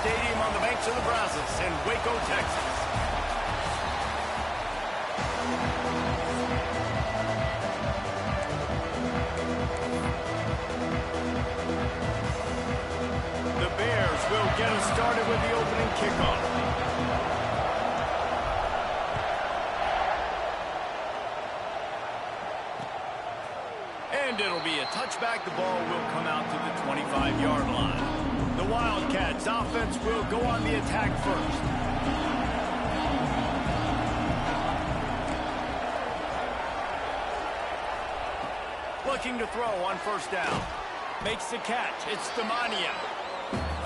Stadium on the banks of the Brazos in Waco, Texas. The Bears will get us started with the opening kickoff. And it'll be a touchback. The ball will come out to the 25-yard line. The Wildcats offense will go on the attack first. Looking to throw on first down. Makes the catch. It's Ncaa26.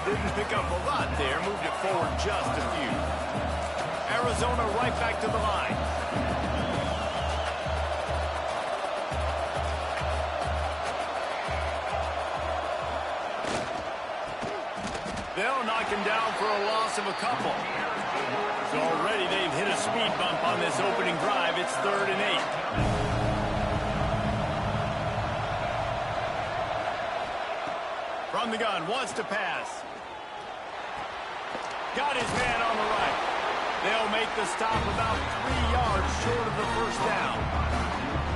Didn't pick up a lot there. Moved it forward just a few. Arizona right back to the line. They'll knock him down for a loss of a couple. So already they've hit a speed bump on this opening drive. It's 3rd and 8. From the gun, wants to pass. Got his man on the right. They'll make the stop about 3 yards short of the first down.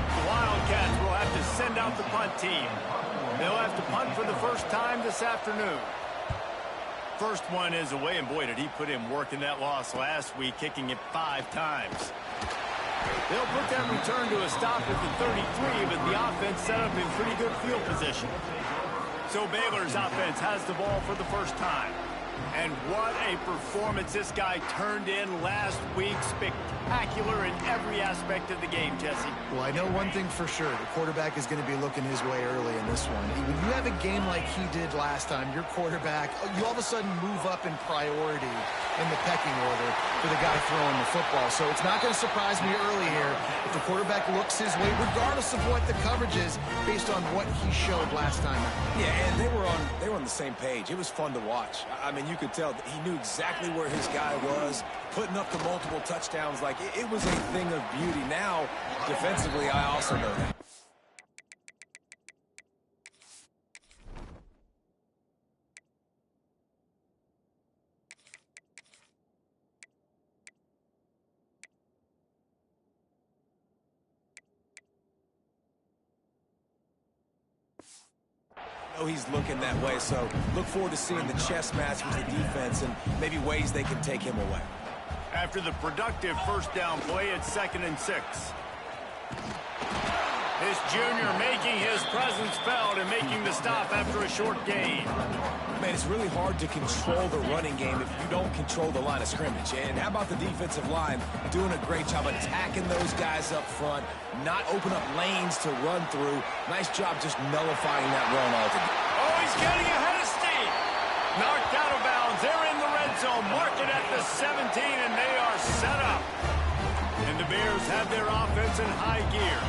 The Wildcats will have to send out the punt team. They'll have to punt for the first time this afternoon. First one is away, and boy, did he put in work in that loss last week, kicking it 5 times. They'll put that return to a stop at the 33, but the offense set up in pretty good field position. So Baylor's offense has the ball for the first time. And what a performance this guy turned in last week. Spectacular in every aspect of the game, Jesse. Well, I know one thing for sure. The quarterback is going to be looking his way early in this one. When you have a game like he did last time, your quarterback, you all of a sudden move up in priority in the pecking order for the guy throwing the football. So it's not going to surprise me early here if the quarterback looks his way, regardless of what the coverage is, based on what he showed last time out. Yeah, and they were on the same page. It was fun to watch. I mean, you could tell that he knew exactly where his guy was, putting up the multiple touchdowns. Like, it was a thing of beauty. Now, defensively, I also know that. He's looking that way, so look forward to seeing the chess match with the defense and maybe ways they can take him away. After the productive first down play, it's 2nd and 6. This junior making his presence felt and making the stop after a short gain. Man, it's really hard to control the running game if you don't control the line of scrimmage. And how about the defensive line doing a great job attacking those guys up front, not open up lanes to run through. Nice job just nullifying that run altogether. Oh, he's getting ahead of steam. Knocked out of bounds. They're in the red zone. Mark it at the 17, and they are set up. And the Bears have their offense in high gear.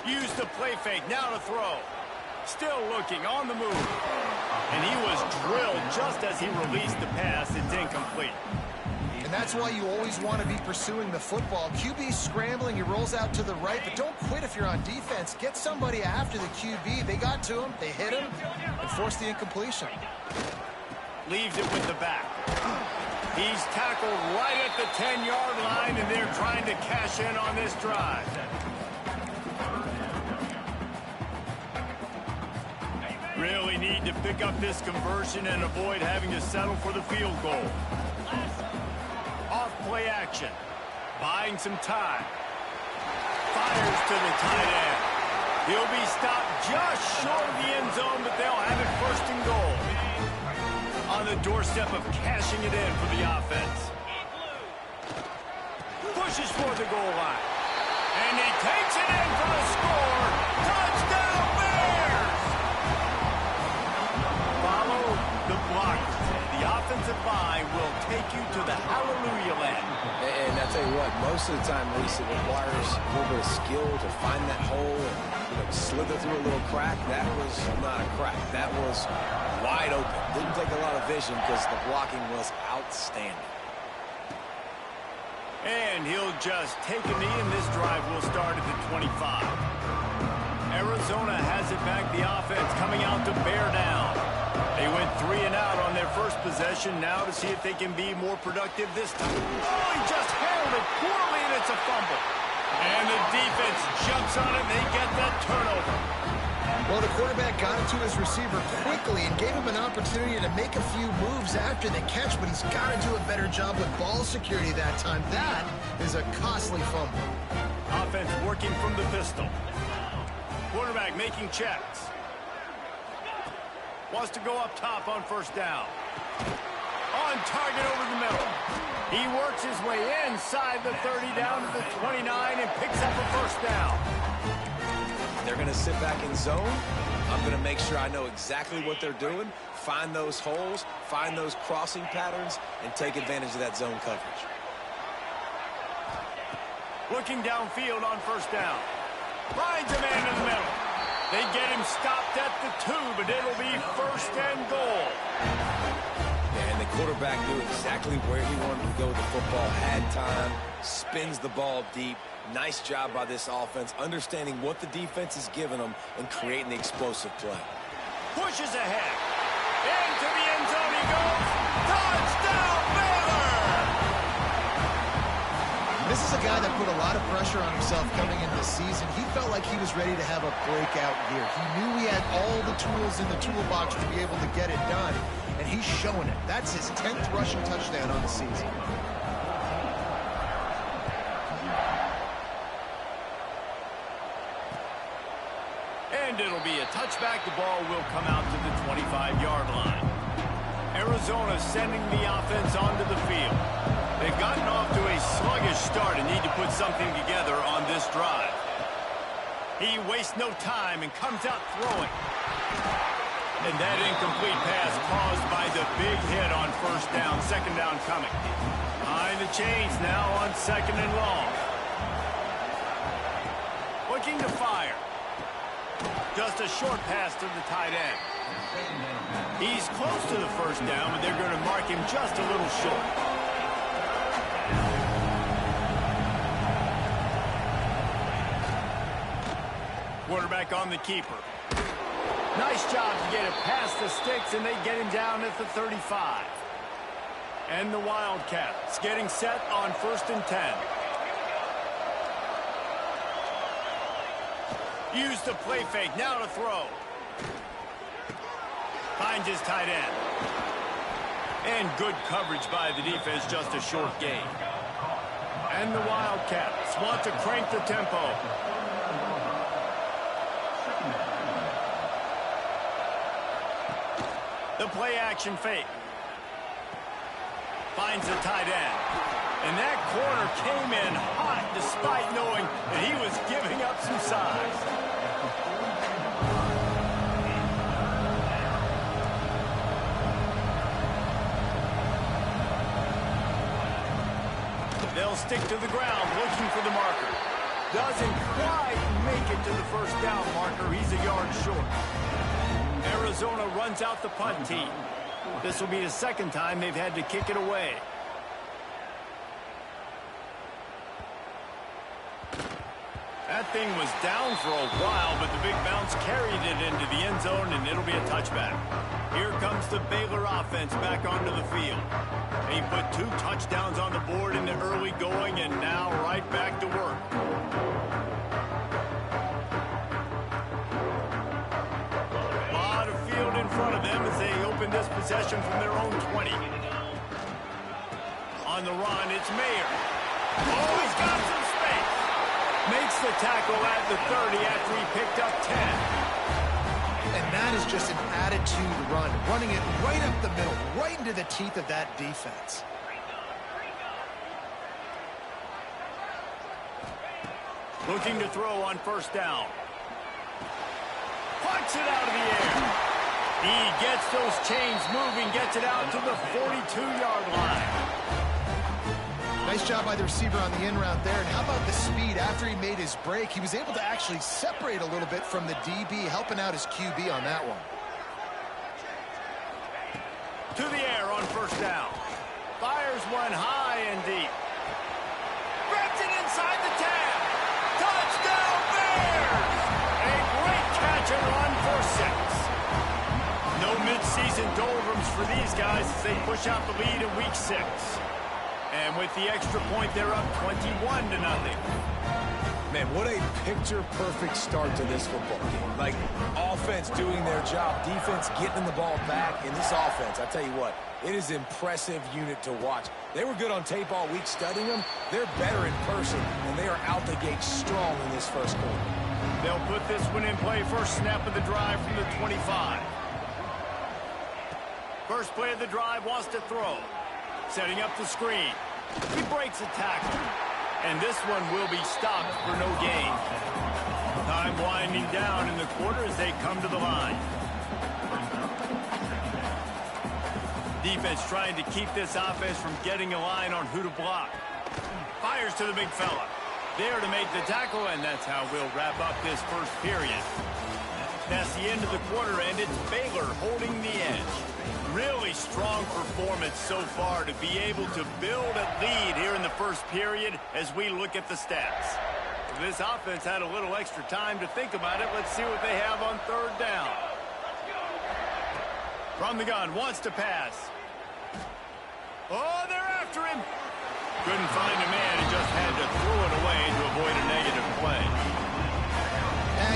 Use the play fake, now to throw. Still looking, on the move. And he was drilled just as he released the pass. It's incomplete. And that's why you always want to be pursuing the football. QB's scrambling, he rolls out to the right, but don't quit if you're on defense. Get somebody after the QB. They got to him, they hit him, and forced the incompletion. Leaves it with the back. He's tackled right at the 10-yard line, and they're trying to cash in on this drive. Really need to pick up this conversion and avoid having to settle for the field goal. Off play action. Buying some time. Fires to the tight end. He'll be stopped just short of the end zone, but they'll have it 1st and goal. On the doorstep of cashing it in for the offense. Pushes for the goal line. And he takes it in for the score. Touchdown Bears! Follow the blockers. The offensive line will take you to the hallelujah land. And I tell you what, most of the time, Lisa, it requires a little bit of skill to find that hole and slither through a little crack. That was not a crack. That was wide open. Didn't take a lot of vision because the blocking was outstanding. And he'll just take a knee, and this drive will start at the 25. Arizona has it back. The offense coming out to bear down. They went 3 and out on their first possession. Now to see if they can be more productive this time. Oh, he just handled it poorly, and it's a fumble. And the defense jumps on it, and they get that turnover. Well, the quarterback got it to his receiver quickly and gave him an opportunity to make a few moves after the catch, but he's got to do a better job with ball security that time. That is a costly fumble. Offense working from the pistol. Quarterback making checks. Wants to go up top on first down. On target over the middle. He works his way inside the 30 down to the 29 and picks up a first down. They're going to sit back in zone. I'm going to make sure I know exactly what they're doing, find those holes, find those crossing patterns, and take advantage of that zone coverage. Looking downfield on first down. Finds a man in the middle. They get him stopped at the 2, but it'll be first and goal. And the quarterback knew exactly where he wanted to go with the football, had time, spins the ball deep. Nice job by this offense, understanding what the defense is giving them and creating the explosive play. Pushes ahead. Into the end zone he goes. Touchdown, Baylor! This is a guy that put a lot of pressure on himself coming into the season. He felt like he was ready to have a breakout year. He knew he had all the tools in the toolbox to be able to get it done, and he's showing it. That's his 10th rushing touchdown on the season. And it'll be a touchback. The ball will come out to the 25-yard line. Arizona sending the offense onto the field. They've gotten off to a sluggish start and need to put something together on this drive. He wastes no time and comes out throwing. And that incomplete pass caused by the big hit on first down. Second down coming. Behind the chains now on second and long. Looking to fire. Just a short pass to the tight end. He's close to the first down, but they're going to mark him just a little short. Quarterback on the keeper. Nice job to get it past the sticks, and they get him down at the 35. And the Wildcats getting set on first and 10. Use the play fake, now to throw. Finds his tight end. And good coverage by the defense, just a short gain. And the Wildcats want to crank the tempo. The play action fake. Finds the tight end. And that corner came in hot despite knowing that he was giving up some size. They'll stick to the ground looking for the marker. Doesn't quite make it to the first down marker. He's a yard short. Arizona runs out the punt team. This will be the second time they've had to kick it away. That thing was down for a while, but the big bounce carried it into the end zone, and it'll be a touchback. Here comes the Baylor offense back onto the field. They put 2 touchdowns on the board in the early going, and now right back to work. A lot of field in front of them as they open this possession from their own 20. On the run, it's Mayer. Oh, he's got some space. Makes the tackle at the 30 after he picked up 10. And that is just an attitude run, running it right up the middle, right into the teeth of that defense. Looking to throw on first down. Punts it out of the air. He gets those chains moving, gets it out to the 42-yard line. Nice job by the receiver on the in route there. And how about the speed after he made his break? He was able to actually separate a little bit from the DB, helping out his QB on that one. To the air on first down. Fires one high and deep. Spreads it inside the 10. Touchdown Bears! A great catch and run for 6. No mid-season doldrums for these guys as they push out the lead in week 6. And with the extra point, they're up 21-0. Man, what a picture-perfect start to this football game. Like, offense doing their job, defense getting the ball back. In this offense, I tell you what, it is an impressive unit to watch. They were good on tape all week studying them. They're better in person, and they are out the gate strong in this first quarter. They'll put this one in play. First snap of the drive from the 25. First play of the drive, wants to throw. Setting up the screen. He breaks a tackle. And this one will be stopped for no gain. Time winding down in the quarter as they come to the line. Defense trying to keep this offense from getting a line on who to block. Fires to the big fella. There to make the tackle, and that's how we'll wrap up this first period. That's the end of the quarter, and it's Baylor holding the edge. Really strong performance so far to be able to build a lead here in the first period as we look at the stats. This offense had a little extra time to think about it. Let's see what they have on third down. From the gun, wants to pass. Oh, they're after him. Couldn't find a man and just had to throw it away to avoid a negative play.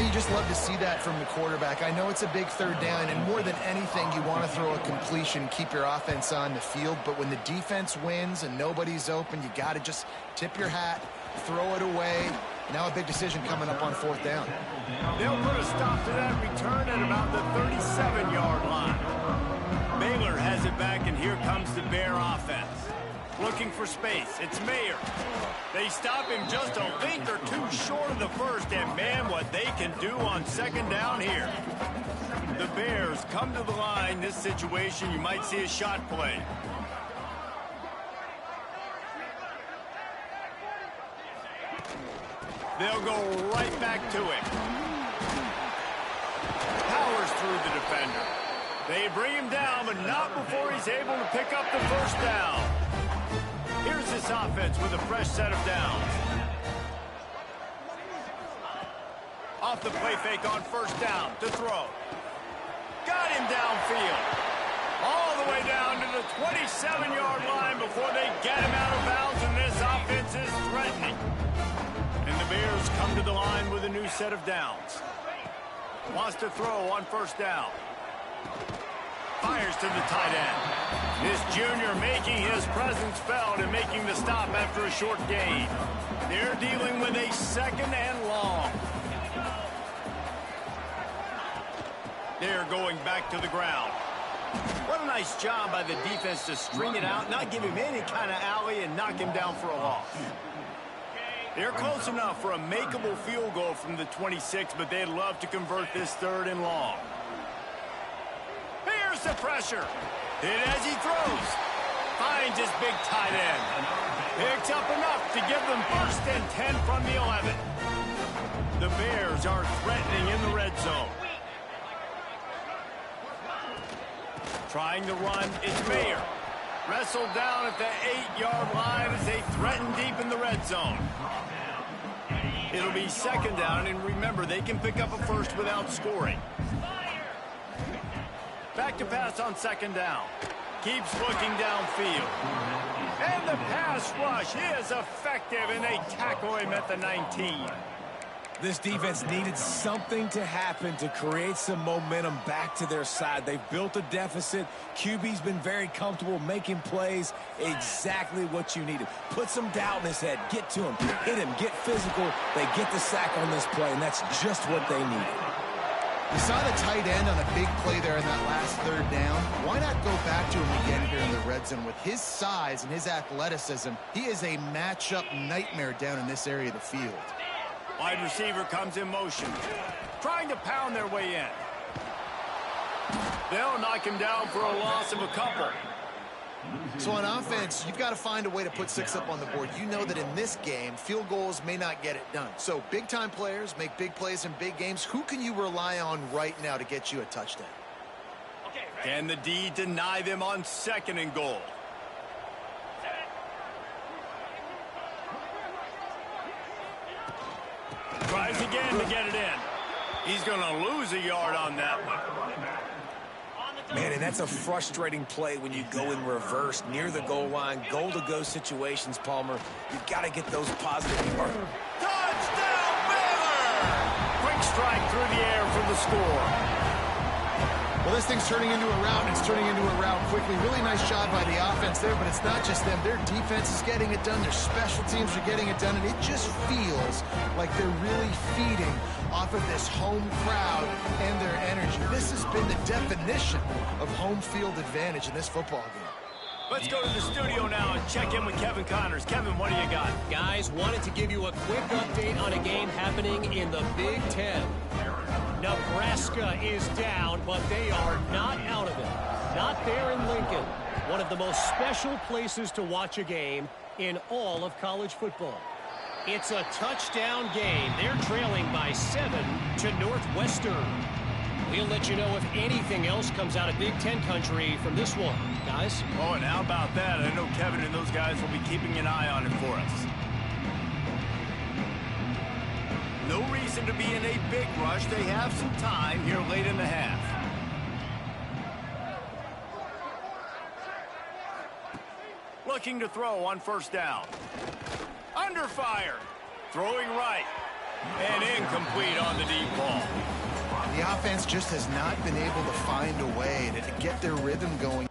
You just love to see that from the quarterback. I know it's a big third down, and more than anything, you want to throw a completion, keep your offense on the field. But when the defense wins and nobody's open, you got to just tip your hat, throw it away. Now a big decision coming up on fourth down. They'll put a stop to that return at about the 37-yard line. Baylor has it back, and here comes the Bear offense. Looking for space. It's Mayer. They stop him just a length or two short of the first, and man, what they can do on second down here. The Bears come to the line. This situation, you might see a shot play. They'll go right back to it. Powers through the defender. They bring him down, but not before he's able to pick up the first down. Here's this offense with a fresh set of downs. Off the play fake on first down to throw. Got him downfield. All the way down to the 27-yard line before they get him out of bounds, and this offense is threatening. And the Bears come to the line with a new set of downs. Wants to throw on first down. Fires to the tight end. This junior making his presence felt and making the stop after a short gain. They're dealing with a second and long. They're going back to the ground. What a nice job by the defense to string it out, not give him any kind of alley, and knock him down for a loss. They're close enough for a makeable field goal from the 26, but they'd love to convert this third and long. Here's the pressure. Hit as he throws. Finds his big tight end. Picks up enough to give them first and 10 from the 11. The Bears are threatening in the red zone. Trying to run, it's Mayer. Wrestled down at the 8-yard line as they threaten deep in the red zone. It'll be second down, and remember, they can pick up a first without scoring. Back to pass on second down. Keeps looking downfield. And the pass rush is effective, and they tackle him at the 19. This defense needed something to happen to create some momentum back to their side. They've built a deficit. QB's been very comfortable making plays. Exactly what you needed. Put some doubt in his head. Get to him. Hit him. Get physical. They get the sack on this play, and that's just what they needed. You saw the tight end on a big play there in that last third down. Why not go back to him again here in the red zone? With his size and his athleticism, he is a matchup nightmare down in this area of the field. Wide receiver comes in motion, trying to pound their way in. They'll knock him down for a loss of a couple. So on offense, you've got to find a way to put 6 up on the board. You know that in this game, field goals may not get it done. So big-time players make big plays in big games. Who can you rely on right now to get you a touchdown? Can the D deny them on second and goal? Tries again to get it in. He's going to lose a yard on that one. Man, and that's a frustrating play when you go in reverse near the goal line. Goal-to-go situations, Palmer. You've got to get those positive yards. Touchdown, Baylor! Quick strike through the air for the score. Well, this thing's turning into a rout, and it's turning into a rout quickly. Really nice job by the offense there, but it's not just them. Their defense is getting it done. Their special teams are getting it done, and it just feels like they're really feeding off of this home crowd and their energy. This has been the definition of home field advantage in this football game. Let's go to the studio now and check in with Kevin Connors. Kevin, what do you got? Guys, wanted to give you a quick update on a game happening in the Big Ten. Nebraska is down, but they are not out of it. Not there in Lincoln. One of the most special places to watch a game in all of college football. It's a touchdown game. They're trailing by 7 to Northwestern. We'll let you know if anything else comes out of Big Ten country from this one. Guys? Oh, and how about that? I know Kevin and those guys will be keeping an eye on it for us. No reason to be in a big rush. They have some time here late in the half. Looking to throw on first down. Under fire. Throwing right. And incomplete on the deep ball. The offense just has not been able to find a way to get their rhythm going.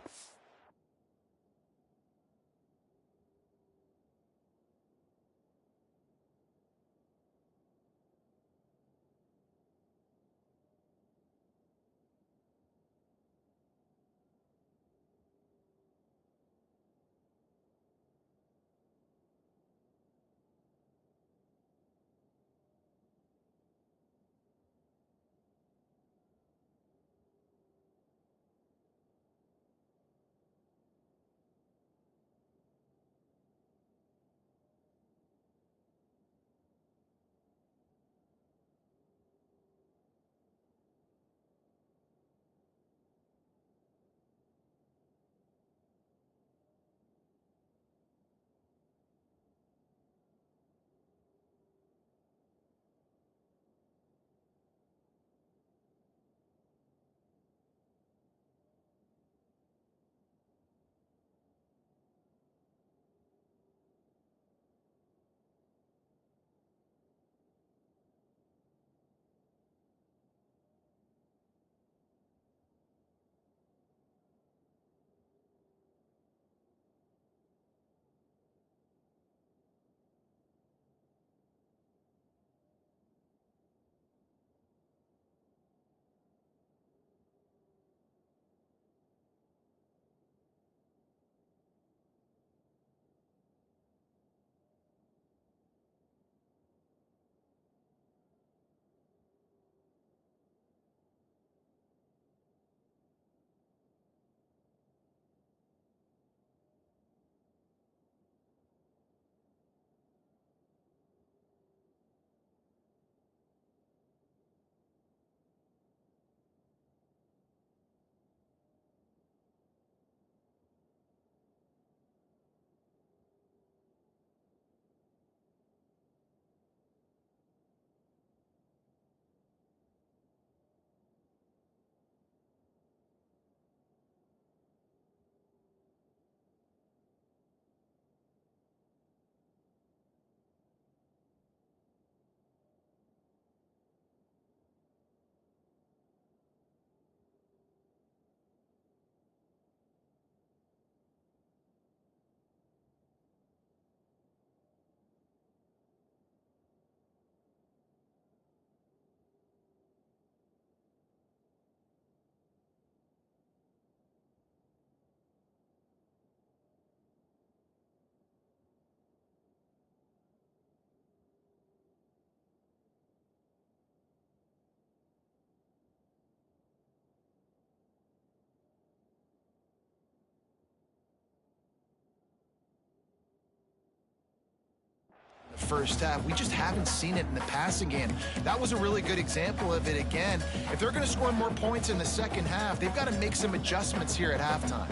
First half. We just haven't seen it in the passing game. That was a really good example of it again. If they're going to score more points in the second half, they've got to make some adjustments here at halftime.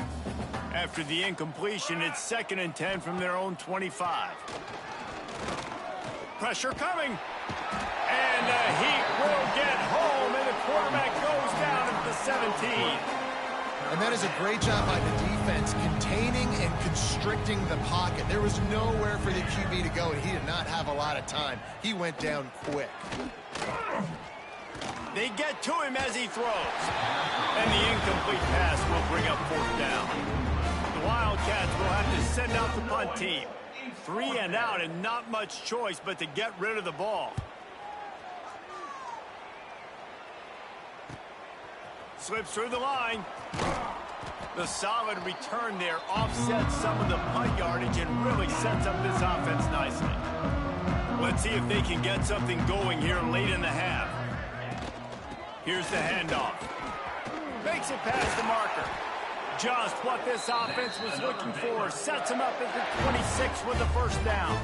After the incompletion, it's 2nd and 10 from their own 25. Pressure coming. And And the Heat will get home, and the quarterback goes down at the 17. And that is a great job by the defense, containing and constricting the pocket. There was nowhere for the QB to go, and he did not have a lot of time. He went down quick. They get to him as he throws. And the incomplete pass will bring up 4th down. The Wildcats will have to send out the punt team. 3 and out, and not much choice but to get rid of the ball. Slips through the line. The solid return there offsets some of the punt yardage and really sets up this offense nicely. Let's see if they can get something going here late in the half. Here's the handoff. Makes it past the marker. Just what this offense was looking for. Sets them up at the 26 with the 1st down.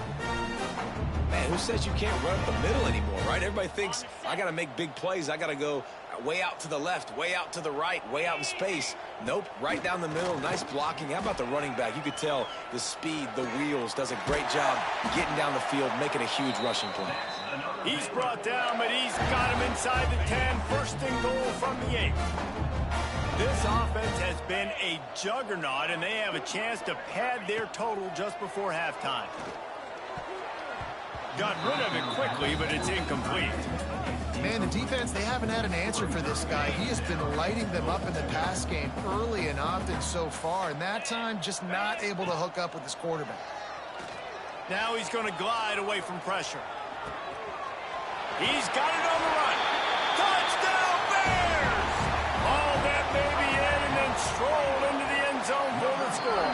Man, who says you can't run up the middle anymore, right? Everybody thinks, I got to make big plays. I got to go way out to the left, way out to the right, way out in space. Nope, right down the middle. Nice blocking. How about the running back? You could tell the speed, the wheels, does a great job getting down the field, making a huge rushing play. He's brought down, but he's got him inside the 10. 1st and goal from the 8. This offense has been a juggernaut, and they have a chance to pad their total just before halftime. Got rid of it quickly, but it's incomplete. Man, the defense, they haven't had an answer for this guy. He has been lighting them up in the pass game early and often so far, and that time just not able to hook up with his quarterback. Now he's going to glide away from pressure. He's got it on the run. Touchdown, Bears! Hauled that baby in and then strolled into the end zone for the score.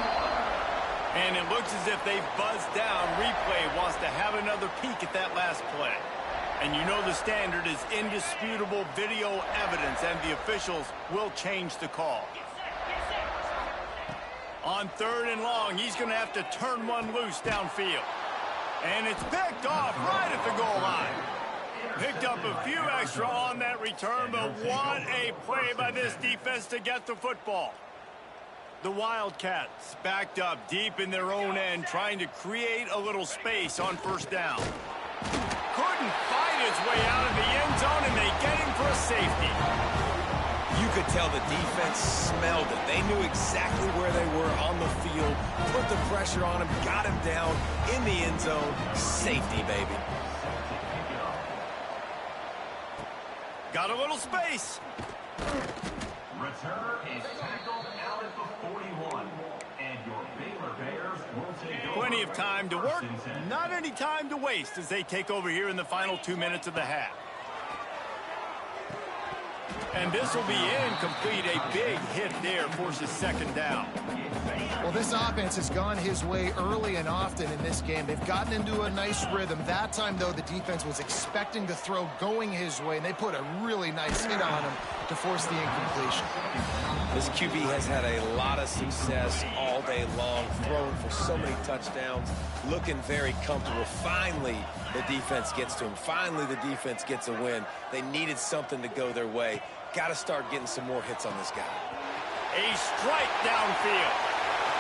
And it looks as if they've buzzed down. Replay wants to have another peek at that last play. And you know the standard is indisputable video evidence, and the officials will change the call. On 3rd and long, he's going to have to turn one loose downfield. And it's picked off right at the goal line. Picked up a few extra on that return, but what a play by this defense to get the football. The Wildcats backed up deep in their own end, trying to create a little space on 1st down. Couldn't fight his way out of the end zone, and they get him for a safety. You could tell the defense smelled it. They knew exactly where they were on the field, put the pressure on him, got him down in the end zone. Safety, baby. Got a little space. Returner is tackled out at the 41. And your Baylor Bears will take over. Plenty of time to work, not any time to waste as they take over here in the final 2 minutes of the half. And this will be incomplete. A big hit there forces 2nd down. Well, this offense has gone his way early and often in this game. They've gotten into a nice rhythm. That time, though, the defense was expecting the throw going his way, and they put a really nice hit on him to force the incompletion. This QB has had a lot of success all day long, throwing for so many touchdowns, looking very comfortable. Finally, the defense gets to him. Finally, the defense gets a win. They needed something to go their way. Got to start getting some more hits on this guy. A strike downfield.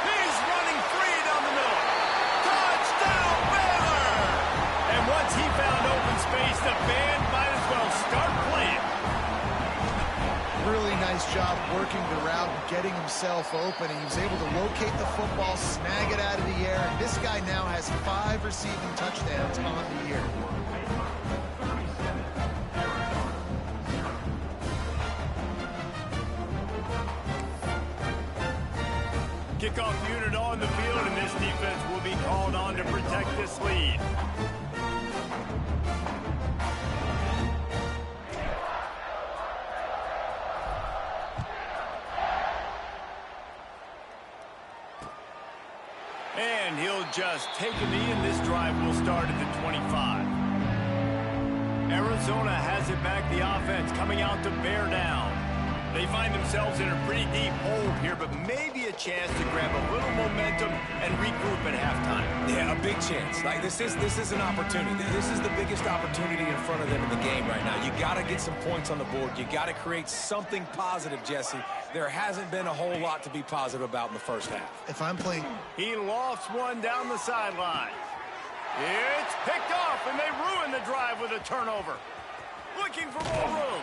He's running free down the middle. Touchdown, Baylor! And once he found open space, the band might as well start playing. Really nice job working the route and getting himself open. He was able to locate the football, snag it out of the air, and this guy now has 5 receiving touchdowns on the year. Kickoff unit on the field, and this defense will be called on to protect this lead. And he'll just take a knee, and this drive will start at the 25. Arizona has it back, the offense coming out to bear down. They find themselves in a pretty deep hole here, but maybe a chance to grab a little momentum and regroup at halftime. Yeah, a big chance. Like this is an opportunity. This is the biggest opportunity in front of them in the game right now. You got to get some points on the board. You got to create something positive, Jesse. There hasn't been a whole lot to be positive about in the first half. If I'm playing... He lofts one down the sideline. It's picked off, and they ruin the drive with a turnover. looking for more room.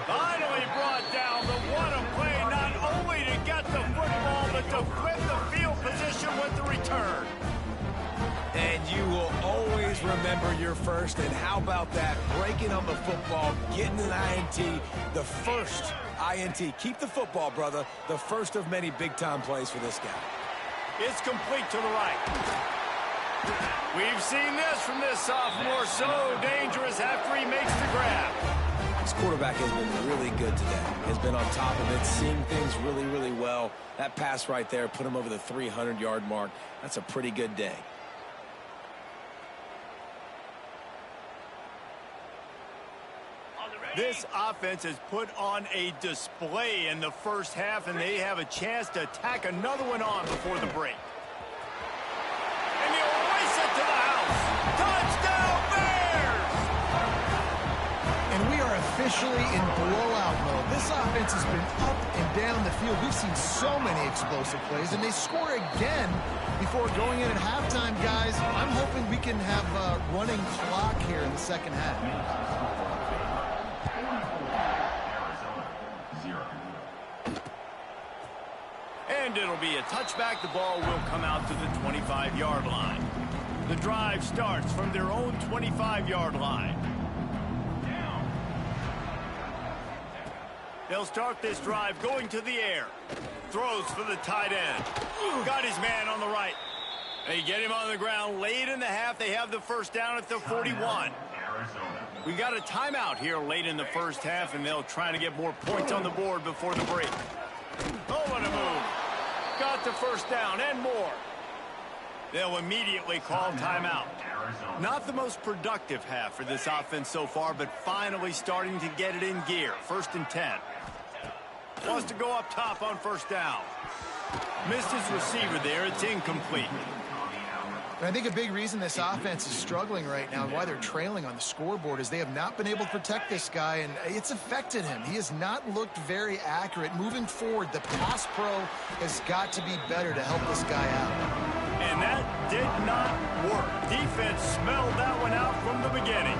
Finally brought down, but what a play, not only to get the football, but to flip the field position with the return. And you will always remember your first. And how about that? Breaking on the football, getting an INT, the first INT. Keep the football, brother. The first of many big-time plays for this guy. It's complete to the right. We've seen this from this sophomore, so dangerous after he makes the grab. This quarterback has been really good today. Has been on top of it, seeing things really, really well. That pass right there put him over the 300-yard mark. That's a pretty good day. This offense has put on a display in the first half, and they have a chance to tack another one on before the break. And he'll race it to the house. Touchdown, Bears! And we are officially in blowout mode. This offense has been up and down the field. We've seen so many explosive plays, and they score again before going in at halftime, guys. I'm hoping we can have a running clock here in the second half. And it'll be a touchback. The ball will come out to the 25-yard line. The drive starts from their own 25-yard line. They'll start this drive going to the air. Throws for the tight end. Got his man on the right. They get him on the ground late in the half. They have the first down at the 41. We got a timeout here late in the first half, and they'll try to get more points on the board before the break. Oh, what a move. Got the first down and more. They'll immediately call timeout. Not the most productive half for this offense so far, but finally starting to get it in gear. 1st and 10. Wants to go up top on first down. Missed his receiver there. It's incomplete. And I think a big reason this offense is struggling right now and why they're trailing on the scoreboard is they have not been able to protect this guy, and it's affected him. He has not looked very accurate. Moving forward, the pass pro has got to be better to help this guy out. And that did not work. Defense smelled that one out from the beginning.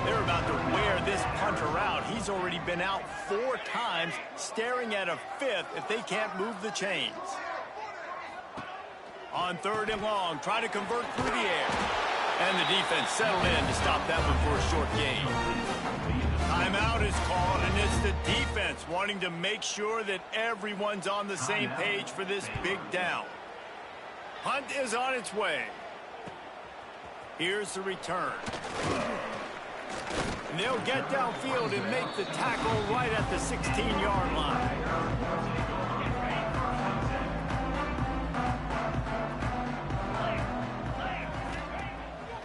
They're about to wear this punter out. He's already been out 4 times, staring at a 5th if they can't move the chains. On 3rd and long, try to convert through the air. And the defense settled in to stop that one for a short gain. Timeout is called, and it's the defense wanting to make sure that everyone's on the same page for this big down. Hunt is on its way. Here's the return. And they'll get downfield and make the tackle right at the 16-yard line.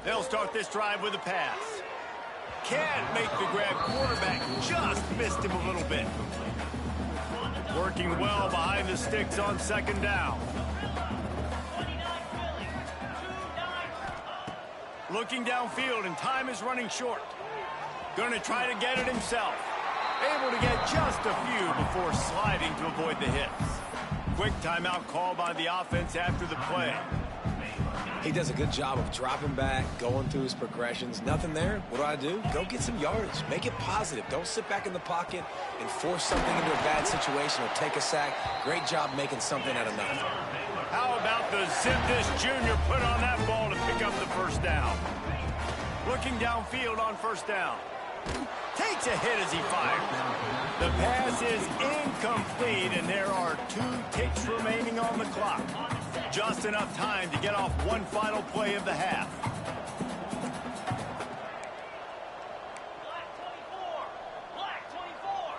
They'll start this drive with a pass. Can't make the grab. Quarterback just missed him a little bit. Working well behind the sticks on 2nd down. Looking downfield, and time is running short. Going to try to get it himself. Able to get just a few before sliding to avoid the hits. Quick timeout call by the offense after the play. He does a good job of dropping back, going through his progressions. Nothing there. What do? Go get some yardage. Make it positive. Don't sit back in the pocket and force something into a bad situation or take a sack. Great job making something out of nothing. How about the zip this junior put on that ball to pick up the first down? Looking downfield on first down. Takes a hit as he fires. The pass is incomplete, and there are 2 ticks remaining on the clock. Just enough time to get off one final play of the half. Black 24.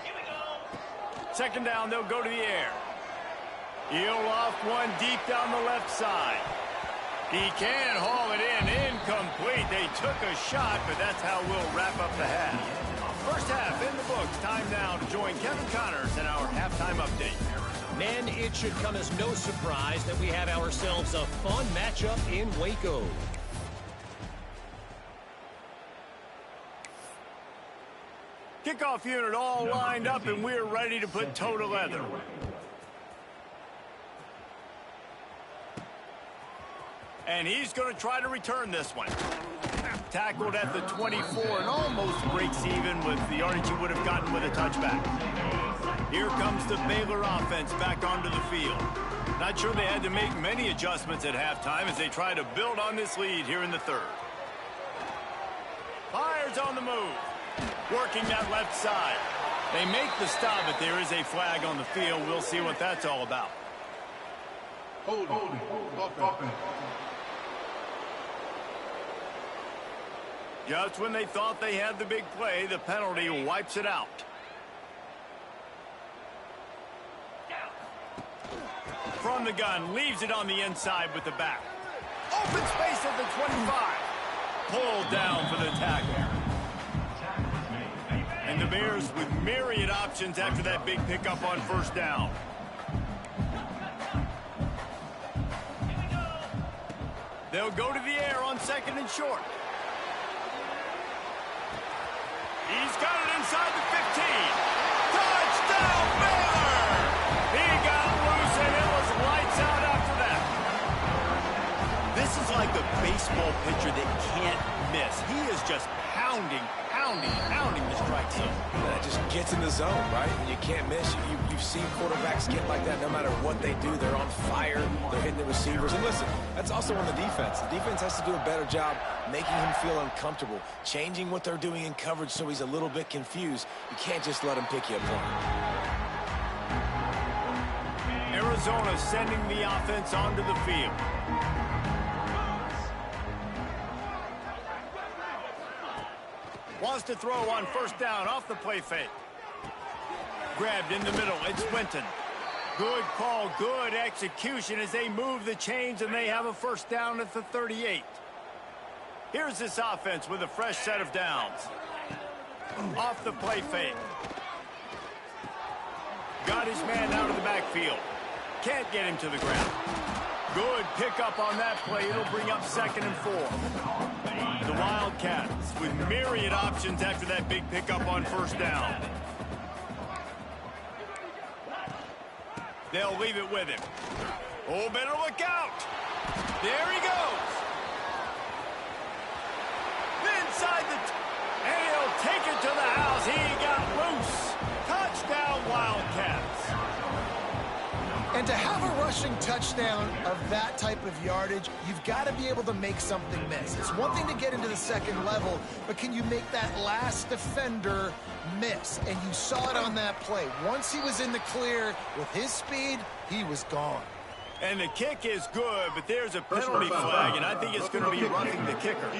Here we go. 2nd down, they'll go to the air. He'll loft one deep down the left side. He can haul it in. Incomplete. They took a shot, but that's how we'll wrap up the half. First half in the books. Time now to join Kevin Connors in our halftime update. Men, it should come as no surprise that we have ourselves a fun matchup in Waco. Kickoff unit all lined up, and we're ready to put toe to leather. And he's going to try to return this one. tackled at the 24 and almost breaks even with the yardage he would have gotten with a touchback. Here comes the Baylor offense back onto the field. Not sure they had to make many adjustments at halftime as they try to build on this lead here in the third. Fires on the move. Working that left side. They make the stop, but there is a flag on the field. We'll see what that's all about. Holding. Offense. Just when they thought they had the big play, the penalty wipes it out. From the gun, leaves it on the inside with the back. Open space at the 25. Pulled down for the tackle. And the Bears with myriad options after that big pickup on first down. They'll go to the air on second and short. He's got it inside the 15. Touchdown, Baylor! He got loose, and it was lights out after that. This is like a baseball pitcher that can't miss. He is just pounding the strike zone. That just gets in the zone, right? When you can't miss, you've seen quarterbacks get like that no matter what they do. They're on fire. They're hitting the receivers. And listen, that's also on the defense. The defense has to do a better job making him feel uncomfortable, changing what they're doing in coverage so he's a little bit confused. You can't just let him pick you apart. Arizona sending the offense onto the field. Wants to throw on first down off the play fake. Grabbed in the middle. It's Winton. Good call, good execution as they move the chains and they have a first down at the 38. Here's this offense with a fresh set of downs. Off the play fake. Got his man out of the backfield. Can't get him to the ground. Good pickup on that play. It'll bring up second and 4. The Wildcats with myriad options after that big pickup on first down. They'll leave it with him. Oh, better look out. There he goes. Inside and he'll take it to the house. He got loose. Touchdown, Wildcats. And to have a rushing touchdown of that type of yardage, you've got to be able to make something miss. It's one thing to get into the second level, but can you make that last defender miss? And you saw it on that play. Once he was in the clear with his speed, he was gone. And the kick is good, but there's a penalty flag, and I think it's going to be roughing the kicker.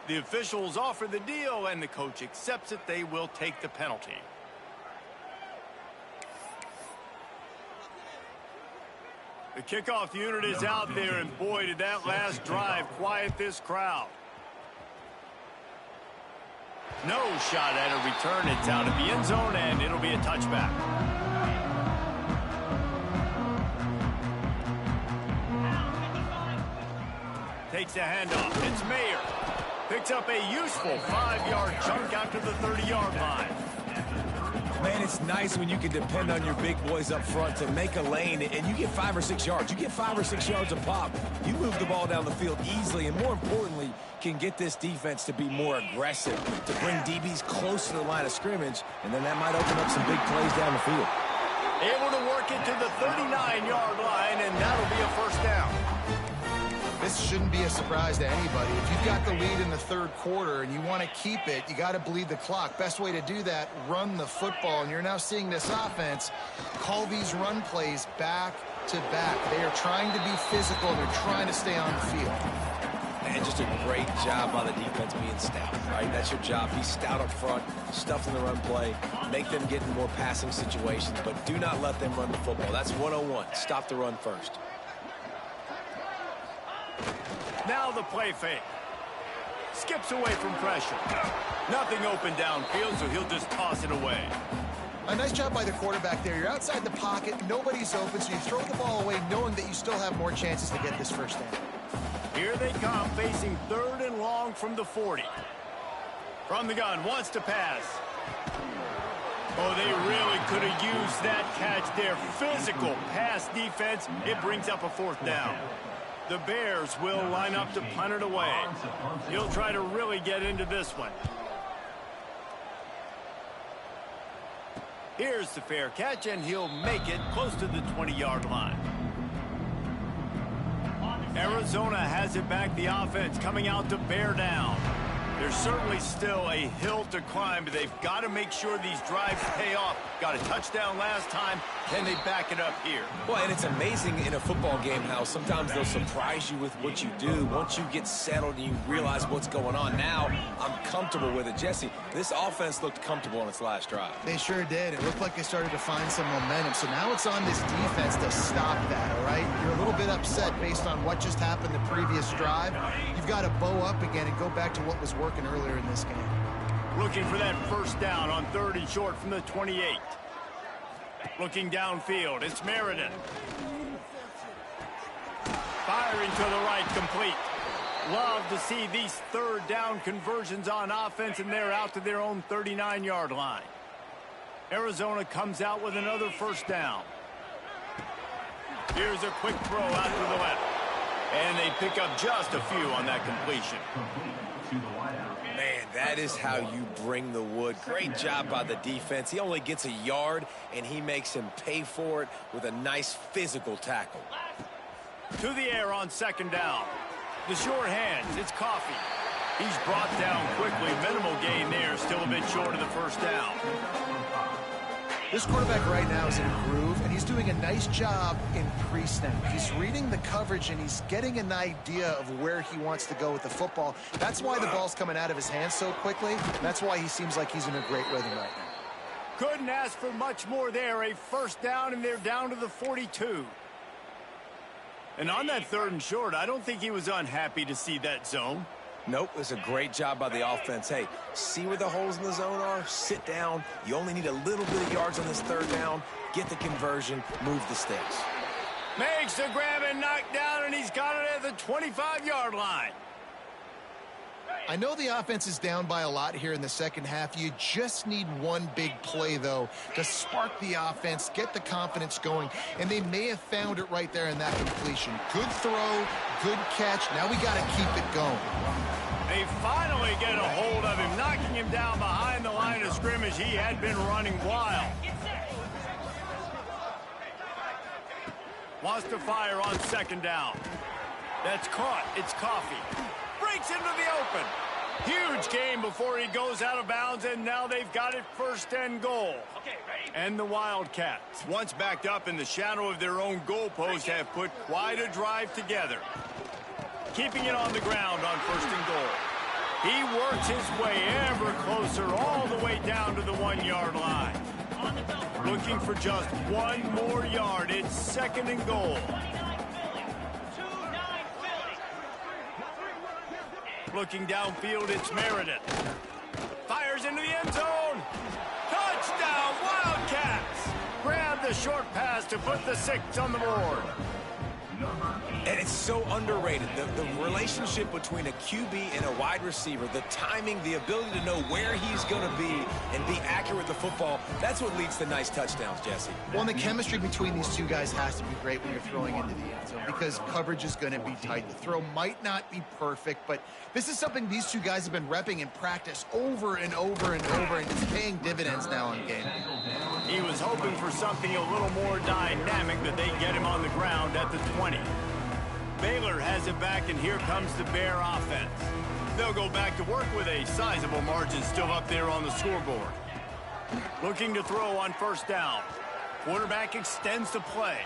The officials offer the deal, and the coach accepts it. They will take the penalty. The kickoff unit is out there, and boy, did that last drive quiet this crowd. No shot at a return. It's out of the end zone, and it'll be a touchback. Takes a handoff. It's Mayer. Picks up a useful 5-yard chunk after the 30-yard line. Man, it's nice when you can depend on your big boys up front to make a lane, and you get 5 or 6 yards. You get 5 or 6 yards a pop. You move the ball down the field easily, and more importantly, can get this defense to be more aggressive, to bring DBs close to the line of scrimmage, and then that might open up some big plays down the field. Able to work it to the 39-yard line, and that'll be a first down. This shouldn't be a surprise to anybody. If you've got the lead in the third quarter and you want to keep it, you got to bleed the clock. Best way to do that, run the football. And you're now seeing this offense call these run plays back to back. They are trying to be physical. They're trying to stay on the field. And just a great job by the defense being stout, right? That's your job. Be stout up front, stuff in the run play, make them get in more passing situations, but do not let them run the football. That's 101. Stop the run first. Now the play fake. Skips away from pressure. Nothing open downfield, so he'll just toss it away. A nice job by the quarterback there. You're outside the pocket. Nobody's open, so you throw the ball away knowing that you still have more chances to get this first down. Here they come, facing 3rd and long from the 40. From the gun, wants to pass. Oh, they really could have used that catch there. Physical pass defense. It brings up a 4th down. The Bears will line up to punt it away. He'll try to really get into this one. Here's the fair catch, and he'll make it close to the 20-yard line. Arizona has it back. The offense coming out to bear down. There's certainly still a hill to climb, but they've got to make sure these drives pay off. Got a touchdown last time. Can they back it up here? Well, and it's amazing in a football game how sometimes they'll surprise you with what you do. Once you get settled and you realize what's going on, now I'm comfortable with it. Jesse, this offense looked comfortable on its last drive. They sure did. It looked like they started to find some momentum. So now it's on this defense to stop that, all right? You're a little bit upset based on what just happened the previous drive. You've got to bow up again and go back to what was working earlier in this game. Looking for that first down on 3rd and short from the 28. Looking downfield, it's Meredith. Firing to the right, complete. Love to see these 3rd down conversions on offense, and they're out to their own 39-yard line. Arizona comes out with another first down. Here's a quick throw out to the left. And they pick up just a few on that completion. Man, that is how you bring the wood. Great job by the defense. He only gets a yard, and he makes him pay for it with a nice physical tackle. To the air on 2nd down. The short hands, it's Coffee. He's brought down quickly. Minimal gain there, still a bit short of the first down. This quarterback right now is in a groove, and he's doing a nice job in pre-snap. He's reading the coverage, and he's getting an idea of where he wants to go with the football. That's why the ball's coming out of his hands so quickly. That's why he seems like he's in a great rhythm right now. Couldn't ask for much more there. A first down, and they're down to the 42. And on that 3rd and short, I don't think he was unhappy to see that zone. Nope, it's a great job by the offense. Hey, see where the holes in the zone are? Sit down. You only need a little bit of yards on this 3rd down. Get the conversion. Move the sticks. Makes the grab and knock down, and he's got it at the 25-yard line. I know the offense is down by a lot here in the second half. You just need one big play, though, to spark the offense, get the confidence going, and they may have found it right there in that completion. Good throw, good catch. Now we got to keep it going. They finally get a hold of him, knocking him down behind the line of scrimmage. He had been running wild. Wants to fire on 2nd down. That's caught. It's Coffee. Breaks into the open. Huge gain before he goes out of bounds, and now they've got it 1st and goal. And the Wildcats, once backed up in the shadow of their own goalpost, have put quite a drive together. Keeping it on the ground on 1st and goal. He works his way ever closer all the way down to the 1-yard line. Looking for just one more yard. It's 2nd and goal. Looking downfield, it's Meredith. Fires into the end zone. Touchdown, Wildcats! Grab the short pass to put the 6 on the board. And it's so underrated. The relationship between a QB and a wide receiver, the timing, the ability to know where he's going to be and be accurate with the football, that's what leads to nice touchdowns, Jesse. Well, and the chemistry between these two guys has to be great when you're throwing into the end zone because coverage is going to be tight. The throw might not be perfect, but this is something these two guys have been repping in practice over and over and over, and it's paying dividends now on game day. He was hoping for something a little more dynamic, that they get him on the ground at the 20. Baylor has it back, and here comes the Bear offense. They'll go back to work with a sizable margin still up there on the scoreboard. Looking to throw on 1st down. Quarterback extends the play.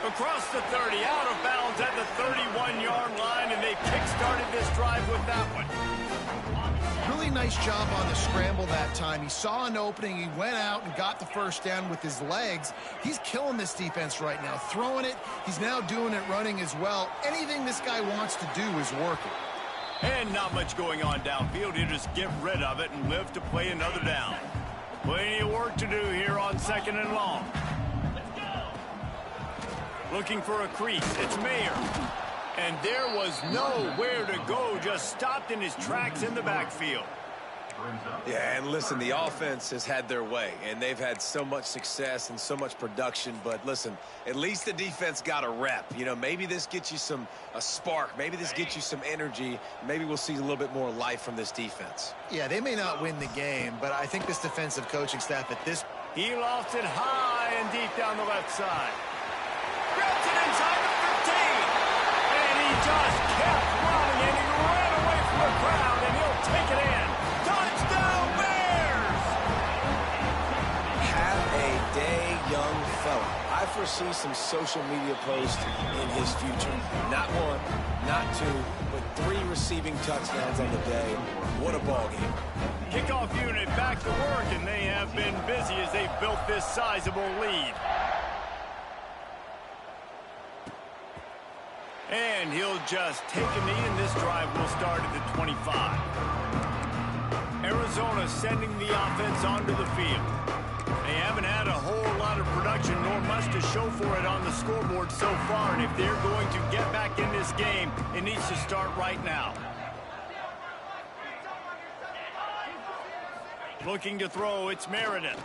Across the 30, out of bounds at the 31-yard line, and they kick-started this drive with that one. Really nice job on the scramble that time. He saw an opening. He went out and got the first down with his legs. He's killing this defense right now. Throwing it. He's now doing it running as well. Anything this guy wants to do is working. And not much going on downfield. He'll just get rid of it and live to play another down. Plenty of work to do here on 2nd and long. Looking for a crease. It's Mayer. And there was nowhere to go. Just stopped in his tracks in the backfield. Yeah, and listen, the offense has had their way, and they've had so much success and so much production. But listen, at least the defense got a rep. You know, maybe this gets you a spark. Maybe this gets you some energy. Maybe we'll see a little bit more life from this defense. Yeah, they may not win the game, but I think this defensive coaching staff at this... He lost it high and deep down the left side. Grabs it inside the 15. And he just kept running, and he ran away from the crowd, and he'll take it in. Touchdown, Bears! Have a day, young fella. I foresee some social media posts in his future. Not one, not two, but 3 receiving touchdowns on the day. What a ball game. Kickoff unit back to work, and they have been busy as they've built this sizable lead. And he'll just take a knee, and this drive will start at the 25. Arizona sending the offense onto the field. They haven't had a whole lot of production, nor much to show for it on the scoreboard so far, and if they're going to get back in this game, it needs to start right now. Looking to throw, it's Meredith.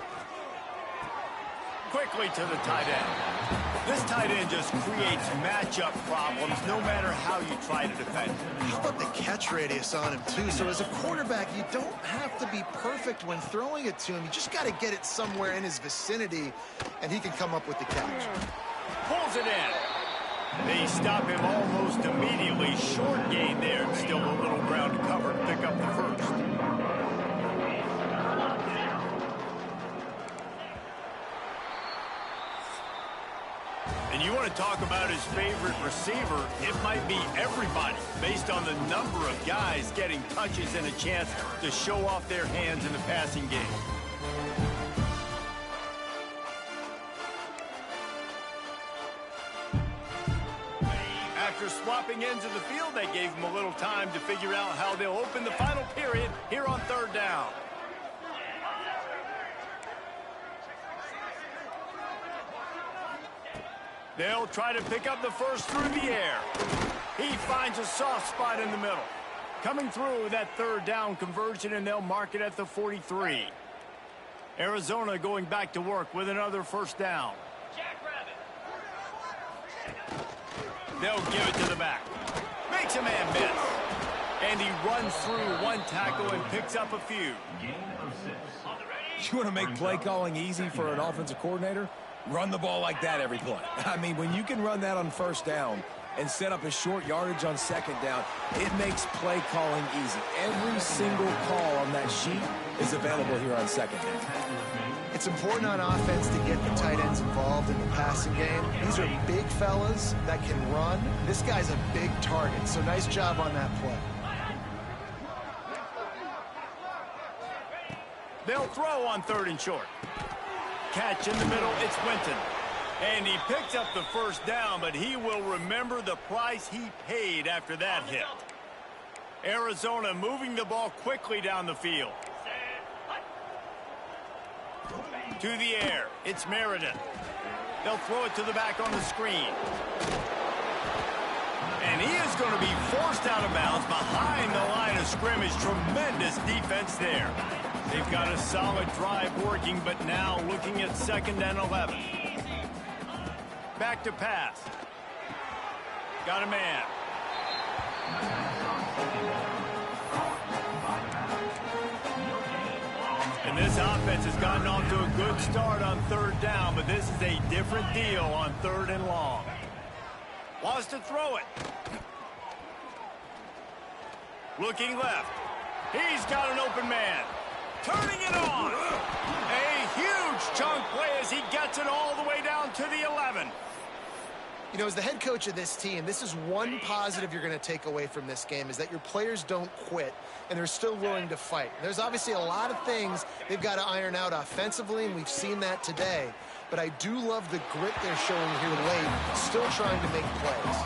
Quickly to the tight end. This tight end just creates matchup problems no matter how you try to defend. How about the catch radius on him, too? So as a quarterback, you don't have to be perfect when throwing it to him. You just got to get it somewhere in his vicinity, and he can come up with the catch. Pulls it in. They stop him almost immediately. Short gain there. Still a little ground to cover to pick up the first. And you want to talk about his favorite receiver, it might be everybody, based on the number of guys getting touches and a chance to show off their hands in the passing game. After swapping ends of the field, they gave him a little time to figure out how they'll open the final period here on 3rd down. They'll try to pick up the first through the air. He finds a soft spot in the middle. Coming through that 3rd down conversion, and they'll mark it at the 43. Arizona going back to work with another 1st down. They'll give it to the back. Makes a man miss. And he runs through 1 tackle and picks up a few. You want to make play calling easy for an offensive coordinator? Run the ball like that every play. I mean, when you can run that on 1st down and set up a short yardage on 2nd down, it makes play calling easy. Every single call on that sheet is available here on 2nd down. It's important on offense to get the tight ends involved in the passing game. These are big fellas that can run. This guy's a big target, so nice job on that play. They'll throw on 3rd and short. Catch in the middle, it's Winton. And he picks up the 1st down, but he will remember the price he paid after that hit. Arizona moving the ball quickly down the field. To the air, it's Meredith. They'll throw it to the back on the screen. And he is going to be forced out of bounds behind the line of scrimmage. Tremendous defense there. They've got a solid drive working, but now looking at 2nd and 11. Back to pass. Got a man. And this offense has gotten off to a good start on 3rd down, but this is a different deal on 3rd and long. Wants to throw it. Looking left. He's got an open man. Turning it on. A huge chunk play as he gets it all the way down to the 11. You know, as the head coach of this team, this is one positive you're going to take away from this game, is that your players don't quit, and they're still willing to fight. There's obviously a lot of things they've got to iron out offensively, and we've seen that today. But I do love the grit they're showing here late, still trying to make plays.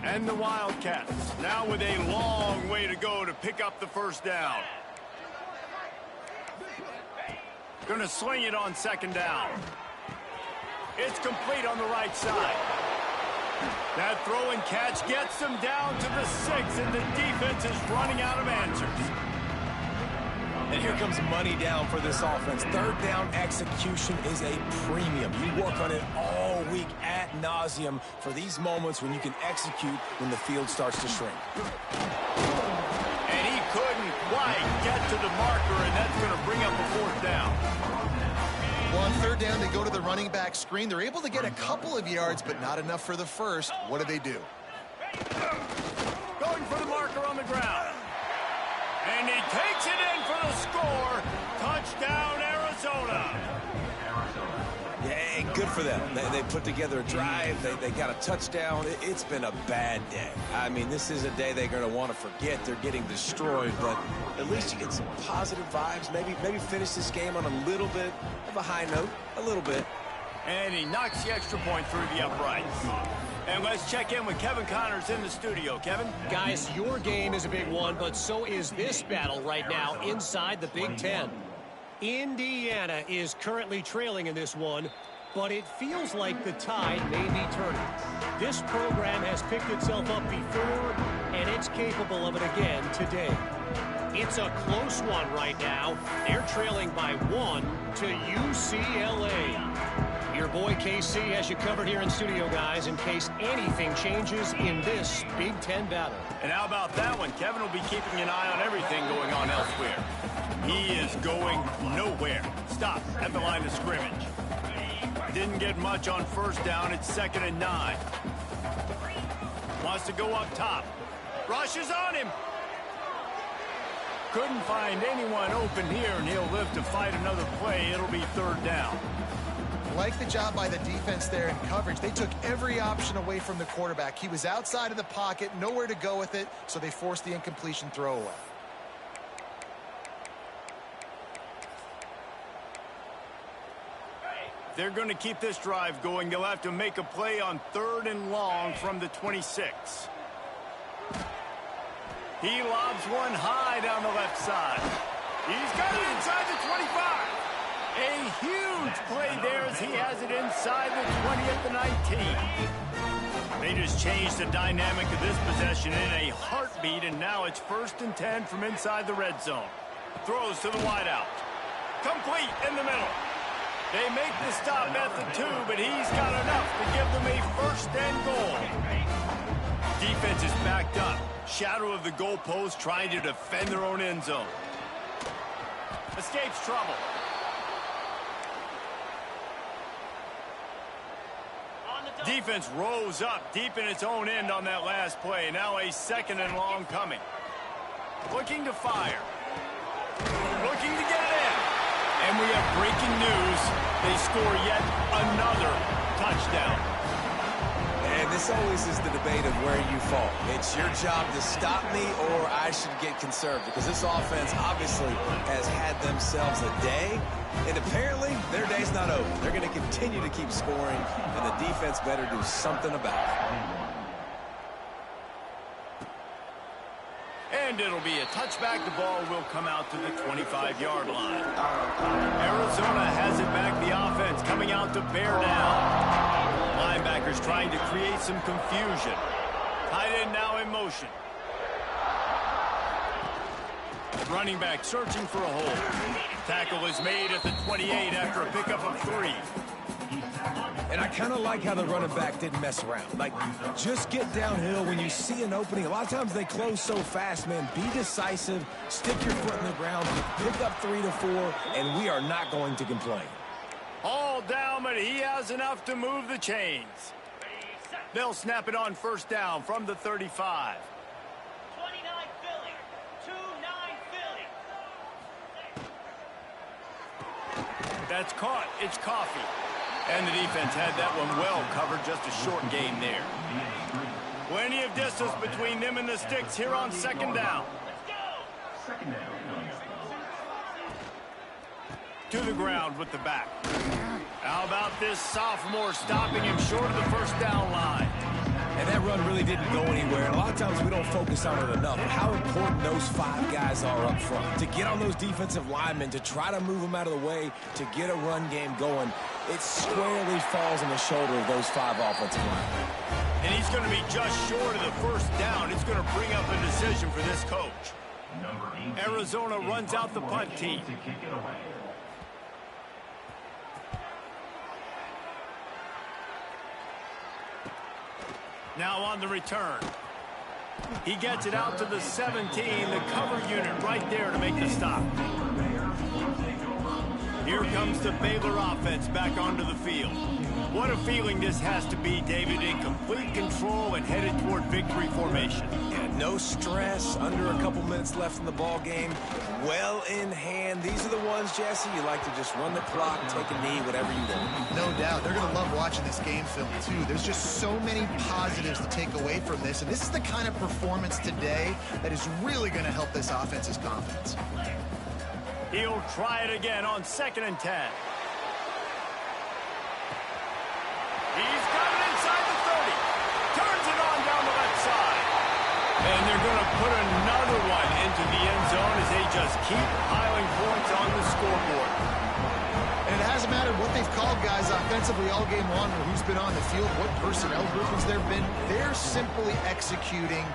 And the Wildcats now with a long way to go to pick up the 1st down. Going to sling it on 2nd down. It's complete on the right side. That throw and catch gets them down to the 6, and the defense is running out of answers. And here comes money down for this offense. Third down execution is a premium. You work on it all week ad nauseum for these moments when you can execute when the field starts to shrink. And he couldn't quite get to the marker, and that's going to bring up a 4th down. Well, on 3rd down, they go to the running back screen. They're able to get a couple of yards, but not enough for the first. What do? Going for the marker on the ground. And he takes it in for the score. Touchdown, Arizona. Yeah, good for them. They put together a drive. They got a touchdown. It's been a bad day. I mean, this is a day they're going to want to forget. They're getting destroyed, but at least you get some positive vibes. Maybe finish this game on a little bit of a high note, a little bit. And he knocks the extra point through the uprights. And let's check in with Kevin Connors in the studio. Kevin? Guys, your game is a big one, but so is this battle right now inside the Big Ten. Indiana is currently trailing in this one, but it feels like the tide may be turning. This program has picked itself up before, and it's capable of it again today. It's a close one right now. They're trailing by 1 to UCLA. Your boy KC has you covered here in studio, guys, in case anything changes in this Big Ten battle. And how about that one? Kevin will be keeping an eye on everything going on elsewhere. He is going nowhere. Stop at the line of scrimmage. Didn't get much on 1st down. It's 2nd and 9. Wants to go up top. Rushes on him. Couldn't find anyone open here, and he'll live to fight another play. It'll be 3rd down. Like the job by the defense there in coverage. They took every option away from the quarterback. He was outside of the pocket, nowhere to go with it, so they forced the incompletion throwaway. They're going to keep this drive going. They'll have to make a play on 3rd and long from the 26. He lobs one high down the left side. He's got it inside the 25. A huge play there as he has it inside the 20 at the 19. They just changed the dynamic of this possession in a heartbeat, and now it's 1st and 10 from inside the red zone. Throws to the wideout. Complete in the middle. They make the stop at the 2, but he's got enough to give them a 1st and goal. Defense is backed up. Shadow of the goalpost trying to defend their own end zone. Escapes trouble. Defense rose up deep in its own end on that last play. Now a 2nd and long coming. Looking to fire. Looking to get it in. And we have breaking news. They score yet another touchdown. And this always is the debate of where you fall. It's your job to stop me, or I should get conserved, because this offense obviously has had themselves a day, and apparently their day's not over. They're going to continue to keep scoring, and the defense better do something about it. And it'll be a touchback. The ball will come out to the 25-yard line. Arizona has it back. The offense coming out to bear down. Linebackers trying to create some confusion. Tight end now in motion. Running back searching for a hole. Tackle is made at the 28 after a pickup of 3. And I kind of like how the running back didn't mess around. Like, just get downhill when you see an opening. A lot of times they close so fast, man. Be decisive, stick your foot in the ground, pick up 3 to 4, and we are not going to complain. All down, but he has enough to move the chains. They'll snap it on 1st down from the 35. 29 Philly, 2-9 Philly. That's caught. It's Coffee. And the defense had that one well covered. Just a short game there. Plenty of distance between them and the sticks here on 2nd down. Second down. To the ground with the back. How about this sophomore stopping him short of the 1st down line? And that run really didn't go anywhere. And a lot of times we don't focus on it enough. But how important those 5 guys are up front. To get on those defensive linemen, to try to move them out of the way, to get a run game going, it squarely falls on the shoulder of those 5 offensive linemen. And he's going to be just short of the first down. It's going to bring up a decision for this coach. Arizona runs out the punt team. To kick it away. Now on the return. He gets it out to the 17, the cover unit right there to make the stop. Here comes the Baylor offense back onto the field. What a feeling this has to be, David, in complete control and headed toward victory formation. Yeah, no stress, under a couple minutes left in the ball game, well in hand. These are the ones, Jesse, you like to just run the clock, take a knee, whatever you want. No doubt. They're going to love watching this game film, too. There's just so many positives to take away from this, and this is the kind of performance today that is really going to help this offense's confidence. He'll try it again on 2nd and 10. He's got it inside the 30. Turns it on down the left side. And they're going to put another one into the end zone as they just keep piling points on the scoreboard. And it hasn't mattered what they've called guys offensively all game long or who's been on the field, what personnel groupings there have been. They're simply executing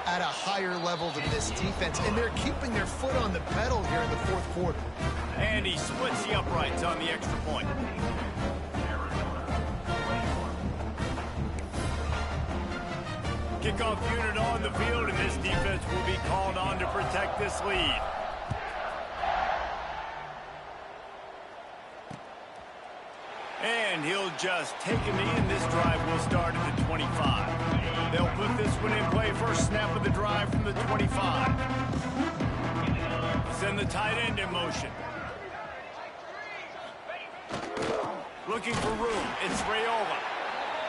at a higher level than this defense, and they're keeping their foot on the pedal here in the fourth quarter. And he splits the uprights on the extra point. Kickoff unit on the field, and this defense will be called on to protect this lead. And he'll just take a knee, and this drive will start at the 25. They'll put this one in play first snap of the drive from the 25. Send the tight end in motion. Looking for room. It's Raiola.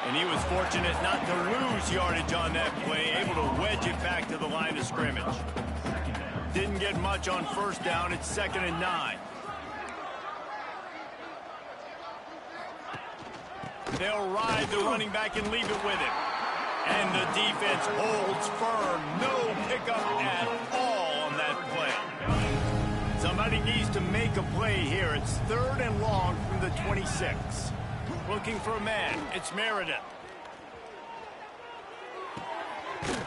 And he was fortunate not to lose yardage on that play, able to wedge it back to the line of scrimmage. Didn't get much on first down. It's 2nd and 9. They'll ride the running back and leave it with him. And the defense holds firm. No pickup at all on that play. Somebody needs to make a play here. It's 3rd and long from the 26. Looking for a man. It's Meredith.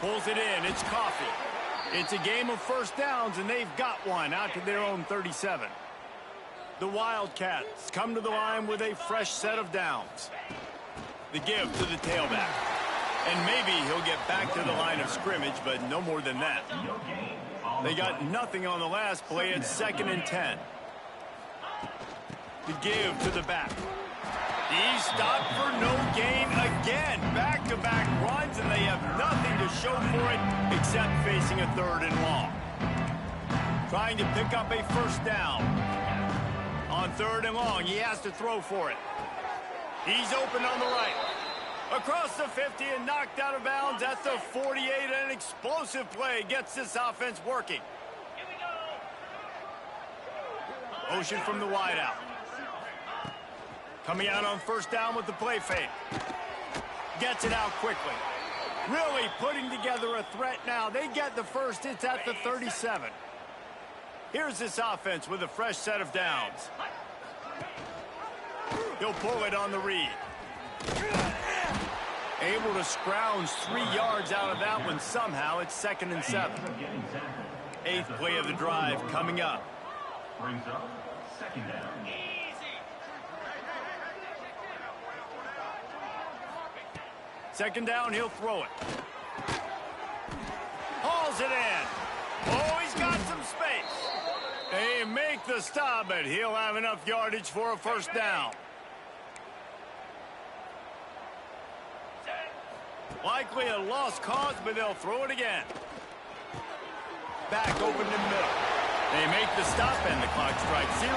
Pulls it in. It's Coffee. It's a game of first downs, and they've got one out to their own 37. The Wildcats come to the line with a fresh set of downs. The give to the tailback. And maybe he'll get back to the line of scrimmage, but no more than that. They got nothing on the last play. It's 2nd and 10. The give to the back. He's stopped for no gain again. Back-to-back runs, and they have nothing to show for it except facing a 3rd and long. Trying to pick up a first down. On 3rd and long, he has to throw for it. He's open on the right. Across the 50 and knocked out of bounds at the 48. An explosive play gets this offense working. Motion from the wideout. Coming out on first down with the play fake. Gets it out quickly. Really putting together a threat now. They get the first. It's at the 37. Here's this offense with a fresh set of downs. He'll pull it on the read. Able to scrounge 3 yards out of that one somehow. It's 2nd and 7. 8th play of the drive coming up. Brings up 2nd down. Second down, he'll throw it. Hauls it in. Oh, he's got some space. They make the stop, but he'll have enough yardage for a first down. Likely a lost cause, but they'll throw it again. Back open in the middle. They make the stop, and the clock strikes 0.